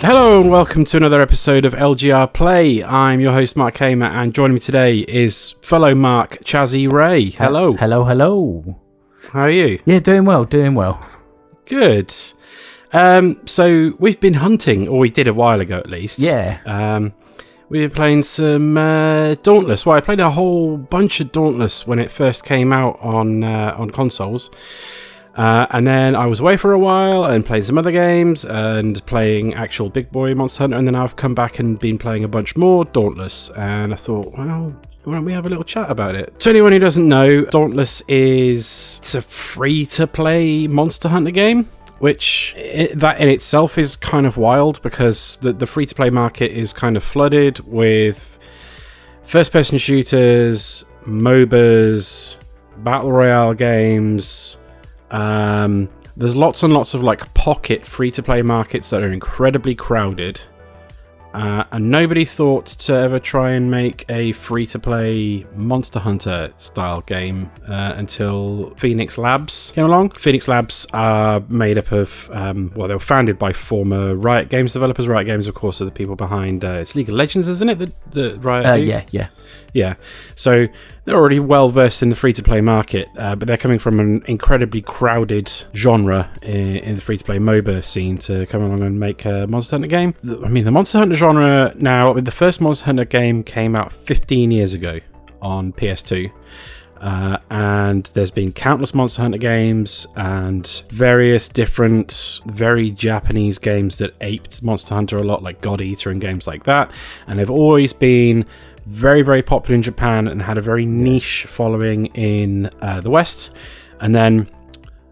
Hello and welcome to another episode of LGR Play. I'm your host Mark Hamer, and joining me today is fellow Mark Chazzee Ray. Hello. Hello. How are you? Yeah, doing well. Good. So we've been hunting, or we did a while ago at least. Yeah. We've been playing some Dauntless. Well, I played a whole bunch of Dauntless when it first came out on consoles. And then I was away for a while and played some other games and playing actual big boy Monster Hunter, and then I've come back and been playing a bunch more Dauntless, and I thought, well, why don't we have a little chat about it? To anyone who doesn't know, Dauntless it's a free-to-play Monster Hunter game, which that in itself is kind of wild because the free-to-play market is kind of flooded with first-person shooters, MOBAs, battle royale games. There's lots and lots of like pocket free-to-play markets that are incredibly crowded, and nobody thought to ever try and make a free-to-play Monster Hunter style game until Phoenix Labs came along. Phoenix Labs are made up of they were founded by former Riot Games developers. Riot Games, of course, are the people behind it's League of Legends, isn't it? The Riot Yeah. So they're already well versed in the free-to-play market, but they're coming from an incredibly crowded genre in the free-to-play MOBA scene to come along and make a Monster Hunter game. The Monster Hunter genre now, the first Monster Hunter game came out 15 years ago on PS2. And there's been countless Monster Hunter games and various different, very Japanese games that aped Monster Hunter a lot, like God Eater and games like that. And they've always been very, very popular in Japan and had a very niche following in the West. And then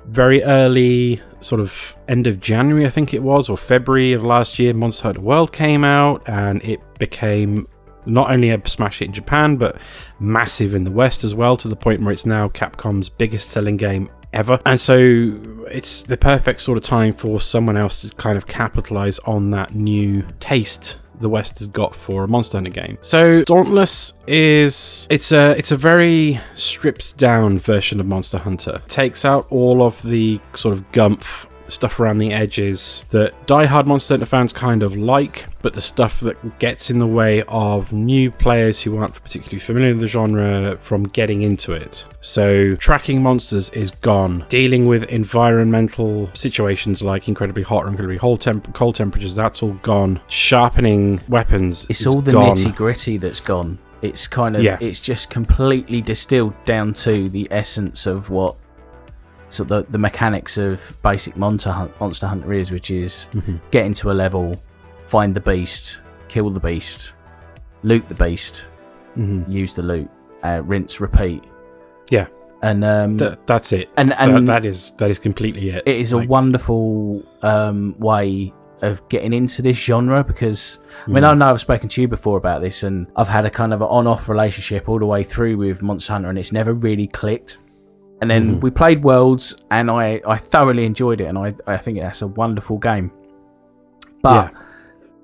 very early, sort of end of January, I think it was, or February of last year, Monster Hunter World came out, and it became not only a smash hit in Japan, but massive in the West as well, to the point where it's now Capcom's biggest selling game ever. And so it's the perfect sort of time for someone else to kind of capitalize on that new taste the West has got for a Monster Hunter game. So Dauntless it's a very stripped down version of Monster Hunter. It takes out all of the sort of gumph stuff around the edges that diehard Monster Hunter fans kind of like, but the stuff that gets in the way of new players who aren't particularly familiar with the genre from getting into it. So tracking monsters is gone. Dealing with environmental situations like incredibly hot or incredibly cold temperatures, that's all gone. Sharpening weapons, it's all the nitty gritty that's gone. It's kind of it's just completely distilled down to the essence of what the mechanics of basic Monster Hunter is, which is get into a level, find the beast, kill the beast, loot the beast, use the loot, rinse, repeat. Yeah, and that's it. And that is completely it. It is a wonderful way of getting into this genre, because I know I've spoken to you before about this, and I've had a kind of an on-off relationship all the way through with Monster Hunter, and it's never really clicked. And then we played Worlds, and I thoroughly enjoyed it, and I think that's a wonderful game. But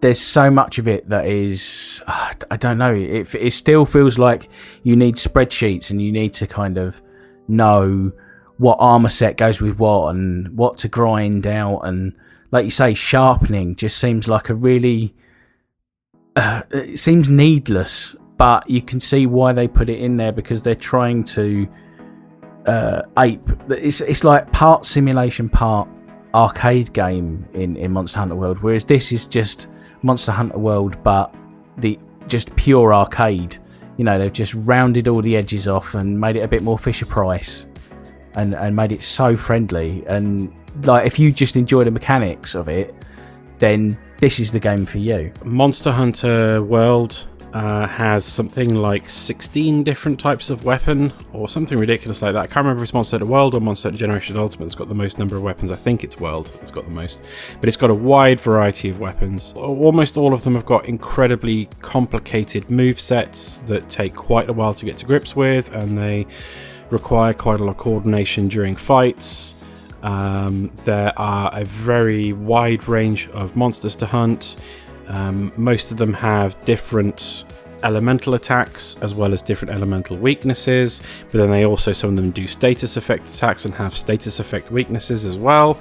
there's so much of it that is, I don't know, it still feels like you need spreadsheets, and you need to kind of know what armor set goes with what, and what to grind out, and like you say, sharpening just seems like a really, it seems needless, but you can see why they put it in there, because they're trying to ape. It's like part simulation, part arcade game in Monster Hunter World, whereas this is just Monster Hunter World, but just pure arcade. They've just rounded all the edges off and made it a bit more Fisher Price, and made it so friendly. And like, if you just enjoy the mechanics of it, then this is the game for you. Monster Hunter World has something like 16 different types of weapon, or something ridiculous like that. I can't remember if it's Monster Hunter World or Monster Hunter Generations Ultimate that's got the most number of weapons. I think it's World that's got the most, but it's got a wide variety of weapons. Almost all of them have got incredibly complicated movesets that take quite a while to get to grips with, and they require quite a lot of coordination during fights. There are a very wide range of monsters to hunt. Most of them have different elemental attacks as well as different elemental weaknesses, but then some of them do status effect attacks and have status effect weaknesses as well.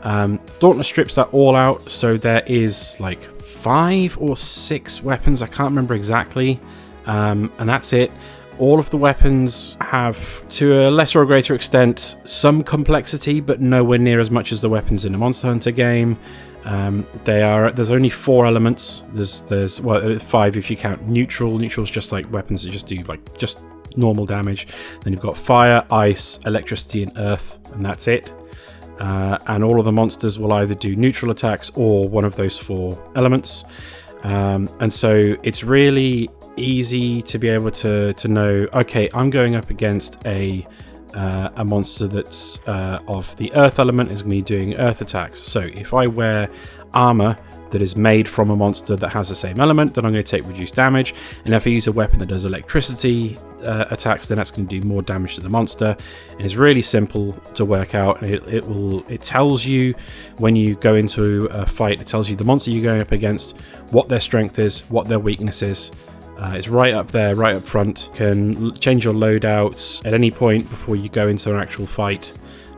Dauntless strips that all out, so there is like 5 or 6 weapons, I can't remember exactly, and that's it. All of the weapons have, to a lesser or greater extent, some complexity, but nowhere near as much as the weapons in a Monster Hunter game. There's only 4 elements. There's 5 if you count neutral. Neutral's just like weapons that just do like just normal damage. Then you've got fire, ice, electricity, and earth, and that's it. And all of the monsters will either do neutral attacks or one of those 4 elements. And so it's really easy to be able to know, okay, I'm going up against a monster that's of the earth element, is going to be doing earth attacks. So if I wear armor that is made from a monster that has the same element, then I'm going to take reduced damage. And if I use a weapon that does electricity attacks, then that's going to do more damage to the monster. And it's really simple to work out. It tells you when you go into a fight, it tells you the monster you're going up against, what their strength is, what their weakness is. It's right up there, right up front. You can change your loadouts at any point before you go into an actual fight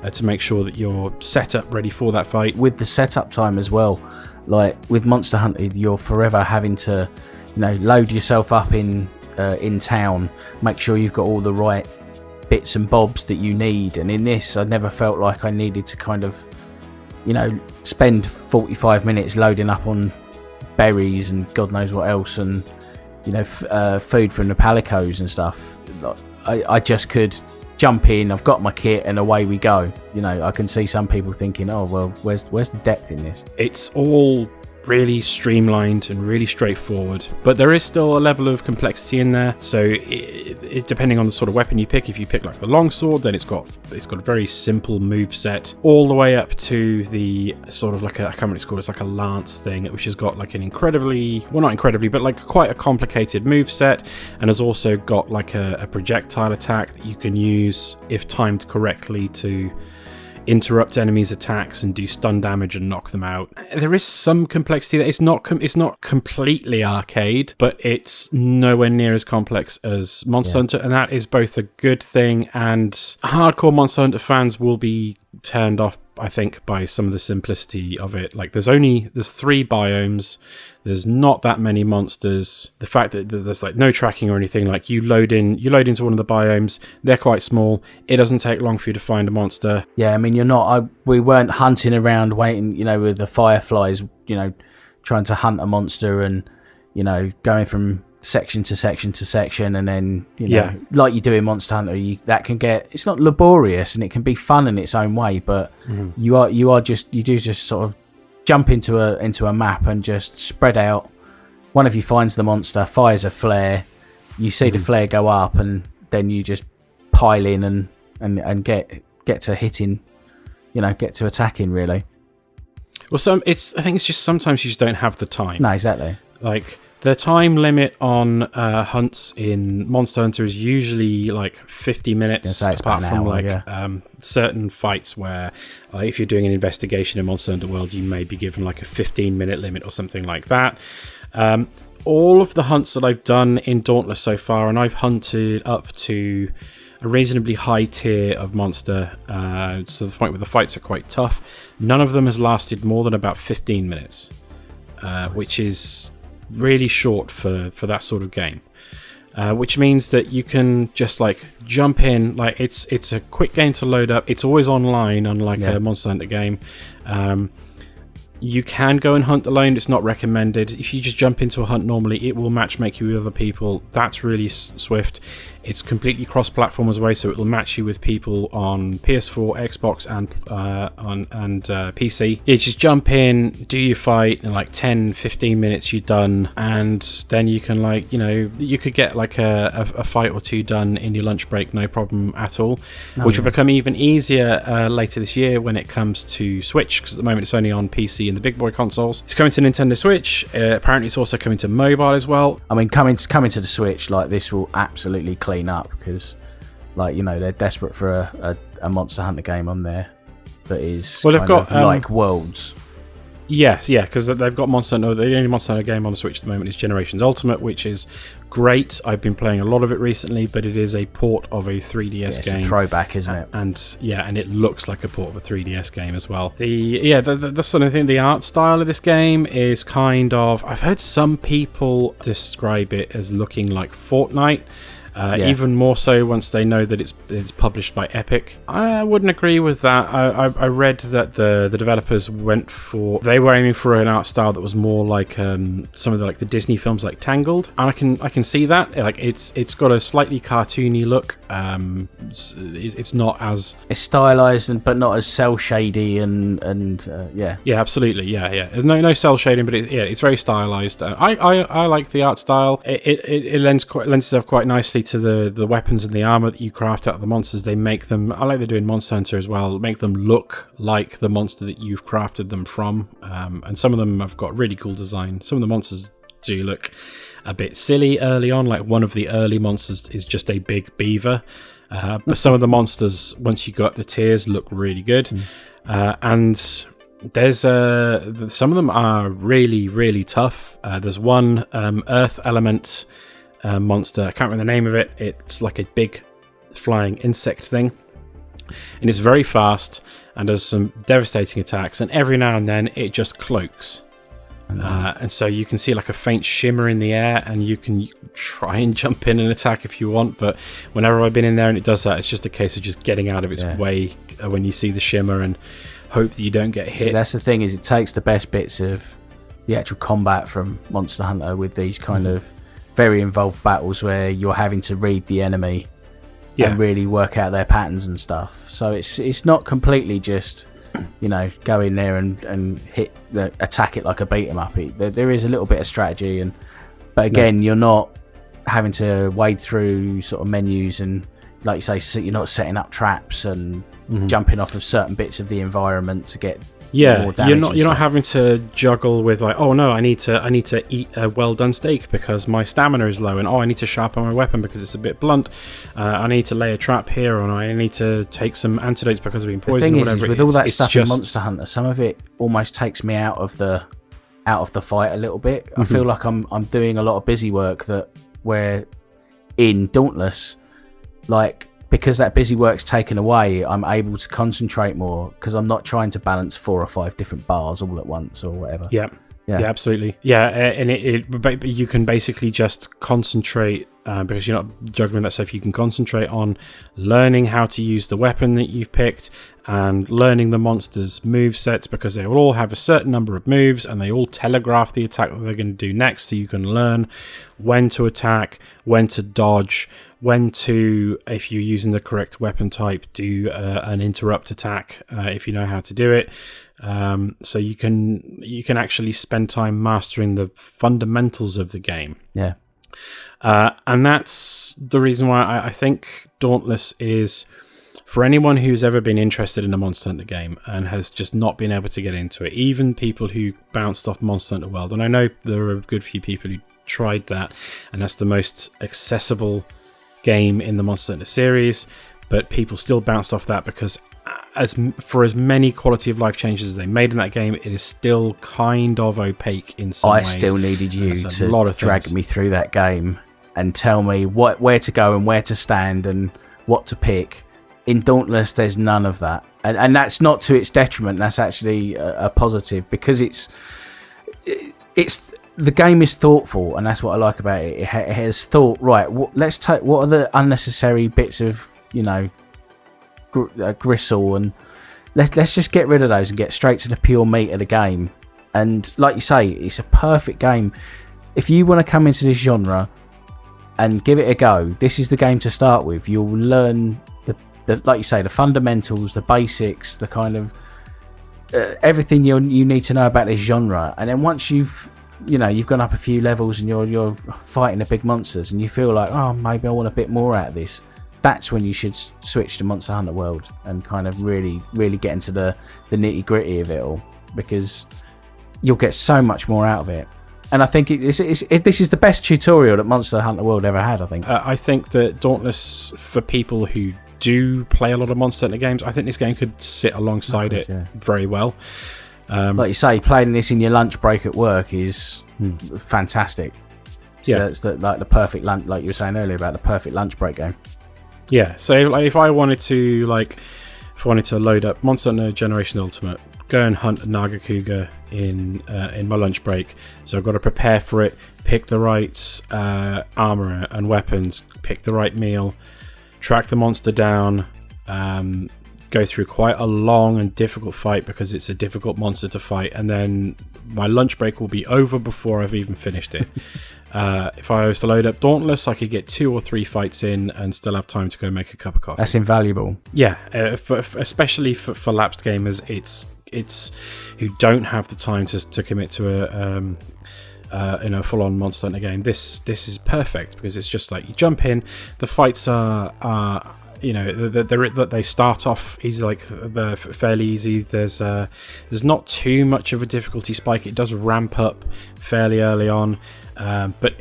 to make sure that you're set up ready for that fight. With the setup time as well, like with Monster Hunter, you're forever having to, load yourself up in town, make sure you've got all the right bits and bobs that you need. And in this, I never felt like I needed to kind of, spend 45 minutes loading up on berries and God knows what else, and food from the palicos and stuff. I just could jump in, I've got my kit, and away we go. I can see some people thinking, oh well, where's the depth in this? It's all really streamlined and really straightforward, but there is still a level of complexity in there. So it depending on the sort of weapon you pick, if you pick like the longsword, then it's got a very simple move set, all the way up to the sort of like I can't remember what it's called, it's like a lance thing, which has got like an not incredibly, but like quite a complicated move set, and has also got like a projectile attack that you can use if timed correctly to interrupt enemies' attacks and do stun damage and knock them out. There is some complexity that it's not completely arcade, but it's nowhere near as complex as Monster Hunter, and that is both a good thing, and hardcore Monster Hunter fans will be turned off, I think, by some of the simplicity of it. Like there's 3 biomes, there's not that many monsters. The fact that there's like no tracking or anything, like you load into one of the biomes, they're quite small, it doesn't take long for you to find a monster. Yeah, I mean, we weren't hunting around waiting, with the fireflies, trying to hunt a monster and, going from section to section to section, and then like you do in Monster Hunter, it's not laborious, and it can be fun in its own way, but you just sort of jump into a map and just spread out. One of you finds the monster, fires a flare, you see the flare go up, and then you just pile in and get to hitting, get to attacking, really. Well, I think it's just sometimes you just don't have the time. No, exactly. Like the time limit on hunts in Monster Hunter is usually like 50 minutes, apart from certain fights where if you're doing an investigation in Monster Hunter World, you may be given like a 15-minute limit or something like that. All of the hunts that I've done in Dauntless so far, and I've hunted up to a reasonably high tier of monster, to the point where the fights are quite tough, none of them has lasted more than about 15 minutes, which is really short for that sort of game, which means that you can just like jump in, like it's a quick game to load up, it's always online, unlike a Monster Hunter game. You can go and hunt alone, it's not recommended. If you just jump into a hunt normally, it will matchmake you with other people. That's really swift. It's completely cross-platform as well, so it will match you with people on PS4, Xbox, and PC. You just jump in, do your fight, in like 10-15 minutes you're done, and then you can you could get like a fight or two done in your lunch break, no problem at all, which will become even easier later this year when it comes to Switch, because at the moment it's only on PC and the big boy consoles. It's coming to Nintendo Switch. Apparently it's also coming to mobile as well. I mean, coming to the Switch, like this will absolutely clean up, because they're desperate for a Monster Hunter game on there that is they've got like Worlds. Yeah, because they've got Monster Hunter. The only Monster Hunter game on the Switch at the moment is Generations Ultimate, which is great. I've been playing a lot of it recently, but it is a port of a 3DS game. It's a throwback, isn't it? And it looks like a port of a 3DS game as well. The sort of thing, the art style of this game is kind of, I've heard some people describe it as looking like Fortnite. Even more so once they know that it's published by Epic. I wouldn't agree with that. I read that the developers they were aiming for an art style that was more like some of the Disney films like Tangled, and I can see that. Like it's got a slightly cartoony look. It's not as, it's stylized but not as cell shady and yeah. Yeah, absolutely. Yeah. There's no cell shading, but it's very stylized. I like the art style. It lends itself quite nicely to the weapons and the armor that you craft out of the monsters. They make them, I like they do in Monster Hunter as well, make them look like the monster that you've crafted them from. And some of them have got really cool design. Some of the monsters do look a bit silly early on. Like one of the early monsters is just a big beaver. But some of the monsters, once you got the tiers, look really good. And there's some of them are really, really tough. There's one earth element monster, I can't remember the name of it. It's like a big flying insect thing, and it's very fast and does some devastating attacks, and every now and then it just cloaks. And so you can see like a faint shimmer in the air, and you can try and jump in and attack if you want, but whenever I've been in there and it does that, it's just a case of just getting out of its way when you see the shimmer and hope that you don't get hit. So that's the thing, is it takes the best bits of the actual combat from Monster Hunter with these kind of very involved battles where you're having to read the enemy and really work out their patterns and stuff. So it's not completely just, go in there and attack it like a beat 'em up. There is a little bit of strategy, but again, you're not having to wade through sort of menus and, like you say, so you're not setting up traps and jumping off of certain bits of the environment to get more damage. You're not having to juggle with like, oh no, I need to eat a well done steak because my stamina is low, and I need to sharpen my weapon because it's a bit blunt. I need to lay a trap here, or I need to take some antidotes because I've been poisoned. The thing is with all that stuff in Monster Hunter, some of it almost takes me out of the fight a little bit. I feel like I'm doing a lot of busy work where in Dauntless, like, because that busy work's taken away, I'm able to concentrate more because I'm not trying to balance 4 or 5 different bars all at once or whatever. Yeah, absolutely. Yeah, and you can basically just concentrate because you're not juggling that stuff. You can concentrate on learning how to use the weapon that you've picked and learning the monster's move sets, because they will all have a certain number of moves and they all telegraph the attack that they're going to do next, so you can learn when to attack, when to dodge, when to, if you're using the correct weapon type, do an interrupt attack if you know how to do it. So you can actually spend time mastering the fundamentals of the game. And that's the reason why I think Dauntless is, for anyone who's ever been interested in a Monster Hunter game and has just not been able to get into it, even people who bounced off Monster Hunter World, and I know there are a good few people who tried that, and that's the most accessible game in the Monster Hunter series, but people still bounced off that because for as many quality of life changes as they made in that game, it is still kind of opaque in some ways. I still needed you to drag me through that game and tell me where to go and where to stand and what to pick. In Dauntless, there's none of that, and that's not to its detriment. That's actually a positive, because it's the game is thoughtful, and that's what I like about it. It has thought, right, let's take what are the unnecessary bits of gristle, and let's just get rid of those and get straight to the pure meat of the game. And like you say, it's a perfect game if you want to come into this genre and give it a go. This is the game to start with. You'll learn like you say, the fundamentals, the basics, the kind of everything you need to know about this genre. And then once you've gone up a few levels and you're fighting the big monsters and you feel like, oh, maybe I want a bit more out of this, that's when you should switch to Monster Hunter World and kind of really, really get into the nitty gritty of it all, because you'll get so much more out of it. And I think this is the best tutorial that Monster Hunter World ever had, I think. I think that Dauntless, for people who do play a lot of Monster Hunter games, I think this game could sit alongside it very well. Like you say, playing this in your lunch break at work is fantastic. So that's the perfect lunch, like you were saying earlier about the perfect lunch break game. Yeah, so like if I wanted to load up Monster Hunter Generation Ultimate, go and hunt a Nagakuga in my lunch break. So I've got to prepare for it, pick the right armor and weapons, pick the right meal, track the monster down, go through quite a long and difficult fight because it's a difficult monster to fight, and then my lunch break will be over before I've even finished it. If I was to load up Dauntless, I could get 2 or 3 fights in and still have time to go make a cup of coffee. That's invaluable. Yeah, especially for lapsed gamers, it's who don't have the time to commit to a full-on Monster Hunter game. This is perfect because it's just like you jump in, the fights are they start off easy, like they're fairly easy. There's not too much of a difficulty spike. It does ramp up fairly early on, but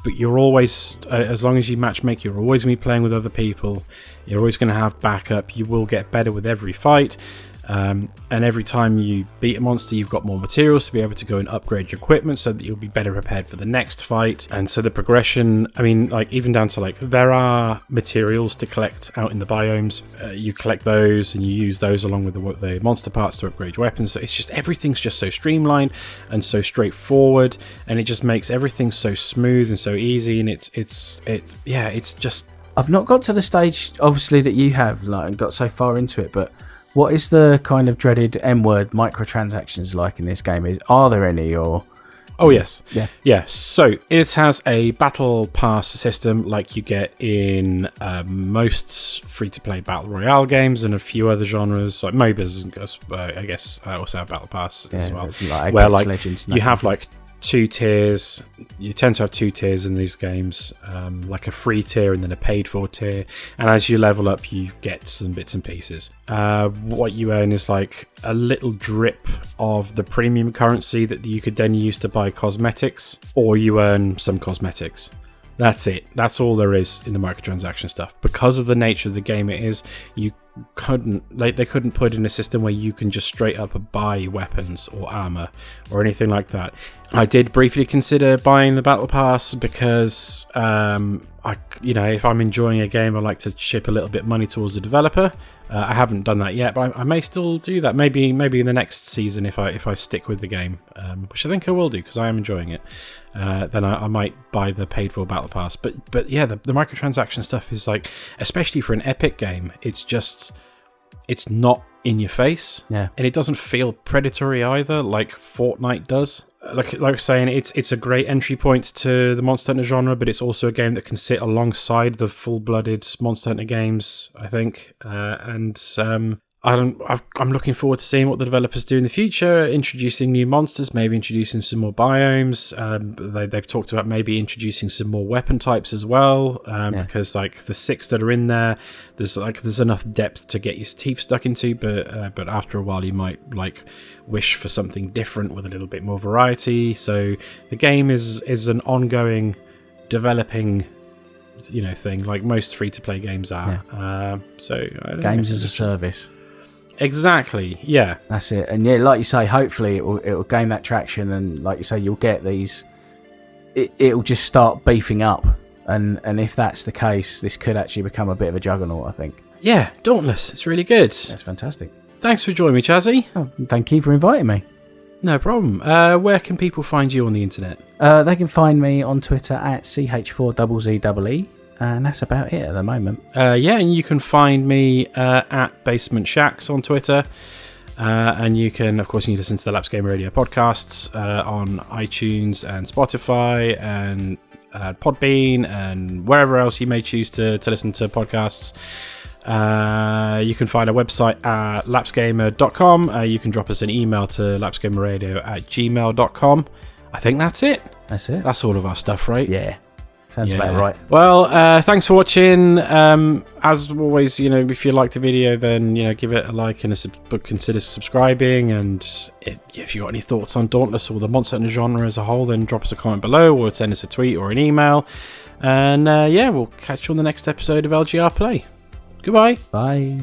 you're always, as long as you matchmake, you're always going to be playing with other people. You're always going to have backup. You will get better with every fight. And every time you beat a monster, you've got more materials to be able to go and upgrade your equipment so that you'll be better prepared for the next fight. And so the progression, I mean, like even down to like there are materials to collect out in the biomes. You collect those and you use those along with the monster parts to upgrade your weapons. So it's just everything's just so streamlined and so straightforward, and it just makes everything so smooth and so easy. And it's just. I've not got to the stage, obviously, that you have, like, and got so far into it, but. What is the kind of dreaded M-word microtransactions like in this game? Are there any, or...? Oh, yes. Yeah. So it has a battle pass system like you get in most free-to-play battle royale games and a few other genres, like MOBAs, I guess, also have battle pass as well. Like where like Legends, you have like 2 tiers. You tend to have 2 tiers in these games, like a free tier and then a paid for tier, and as you level up you get some bits and pieces. What you earn is like a little drip of the premium currency that you could then use to buy cosmetics, or you earn some cosmetics. That's it. That's all there is in the microtransaction stuff. Because of the nature of the game it is, they couldn't put in a system where you can just straight up buy weapons or armor or anything like that. I did briefly consider buying the battle pass because if I'm enjoying a game, I like to chip a little bit of money towards the developer. I haven't done that yet, but I may still do that. Maybe in the next season if I stick with the game, which I think I will do because I am enjoying it. Then I might buy the paid for battle pass. But yeah, the microtransaction stuff is like, especially for an Epic game, it's not in your face, and it doesn't feel predatory either, like Fortnite does. Like I was saying, it's a great entry point to the Monster Hunter genre, but it's also a game that can sit alongside the full-blooded Monster Hunter games, I think. I'm looking forward to seeing what the developers do in the future, introducing new monsters, maybe introducing some more biomes. They've talked about maybe introducing some more weapon types as well, because like the 6 that are in there, there's enough depth to get your teeth stuck into, but after a while you might like wish for something different with a little bit more variety. So the game is an ongoing, developing thing, like most free-to-play games are. Games as a service. Exactly, yeah. That's it. And yeah, like you say, hopefully it will gain that traction, and like you say, you'll get these, it'll just start beefing up, and if that's the case, this could actually become a bit of a juggernaut, I think. Yeah, Dauntless, it's really good. That's fantastic. Thanks for joining me, Chazzee. Oh, thank you for inviting me. No problem. Where can people find you on the internet? They can find me on Twitter at ch4zzee, and that's about it at the moment. And you can find me at Basement Shacks on Twitter. And you can listen to the Lapsed Gamer Radio podcasts on iTunes and Spotify and Podbean and wherever else you may choose to listen to podcasts. You can find our website at lapsgamer.com. You can drop us an email to lapsgamerradio@gmail.com. I think that's it. That's it. That's all of our stuff, right? Yeah. Sounds about right. Well, thanks for watching. As always, if you liked the video, then give it a like and consider subscribing. And if you got any thoughts on Dauntless or the Monster Hunter genre as a whole, then drop us a comment below or send us a tweet or an email. And we'll catch you on the next episode of LGR Play. Goodbye. Bye.